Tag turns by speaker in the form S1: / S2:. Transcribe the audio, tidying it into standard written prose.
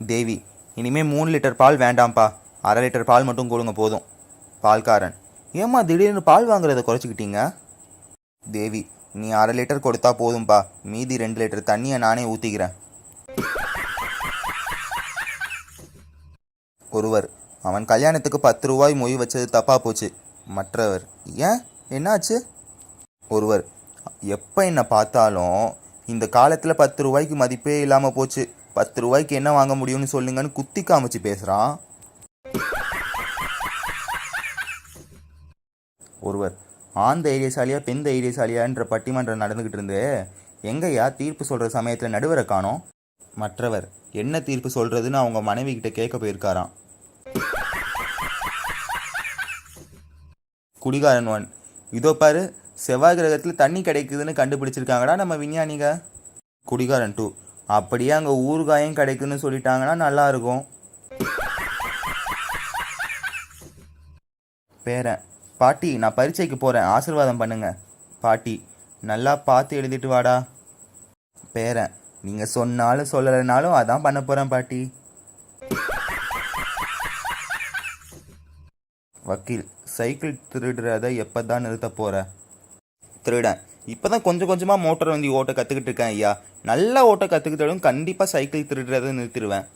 S1: தேவி, இனிமேல் 3 லிட்டர் பால் வேண்டாம்ப்பா, அரை லிட்டர் பால் மட்டும் கொடுங்க போதும். பால்காரன், ஏம்மா திடீர்னு பால் வாங்குறத குறைச்சிக்கிட்டீங்க? தேவி, நீ அரை லிட்டர் கொடுத்தா போதும்பா, மீதி 2 லிட்டர் தண்ணியை நானே ஊற்றிக்கிறேன். ஒருவர், அவன் கல்யாணத்துக்கு 10 ரூபாய் மொய் வச்சது தப்பா போச்சு. மற்றவர், ஏன், என்னாச்சு? ஒருவர், எப்போ என்னை பார்த்தாலும் இந்த காலத்தில் 10 ரூபாய்க்கு மதிப்பே இல்லாமல் போச்சு, 10 ரூபாய்க்கு என்ன வாங்க முடியும்னு சொல்லுங்கன்னு குத்தி காமிச்சு பேசுகிறான். ஒருவர், ஆண் தைரியசாலியா பெண் தைரியசாலியான்ற பட்டிமன்றம் நடந்துக்கிட்டு இருந்து எங்கய்யா தீர்ப்பு சொல்கிற சமயத்தில் நடுவரை காணோம்? மற்றவர், என்ன தீர்ப்பு சொல்கிறதுன்னு அவங்க மனைவி கிட்ட கேட்க போயிருக்காராம். குடிகாரன் 1, இதோ பாரு, செவ்வாய் கிரகத்தில் தண்ணி கிடைக்குதுன்னு கண்டுபிடிச்சிருக்காங்கடா நம்ம விஞ்ஞானிக. குடிகாரன் 2, அப்படியே அங்கே ஊறுகாயும் கிடைக்குன்னு சொல்லிட்டாங்கன்னா நல்லா இருக்கும். பேரன், பாட்டி நான் பரீட்சைக்கு போகிறேன், ஆசீர்வாதம் பண்ணுங்க. பாட்டி, நல்லா பார்த்து எழுதிட்டு வாடா. பேரன், நீங்கள் சொன்னாலும் சொல்லலைனாலும் அதான் பண்ண போகிறேன் பாட்டி. வக்கீல், சைக்கிள் திருடுறதை எப்போ தான் நிறுத்த போகிற? திருடன், இப்போ தான் கொஞ்சம் கொஞ்சமாக மோட்டார் வண்டி ஓட்ட கற்றுக்கிட்டு இருக்கேன் ஐயா, நல்லா ஓட்ட கற்றுக்கிட்டாலும் கண்டிப்பாக சைக்கிள் திருடுறதை நிறுத்திடுவேன்.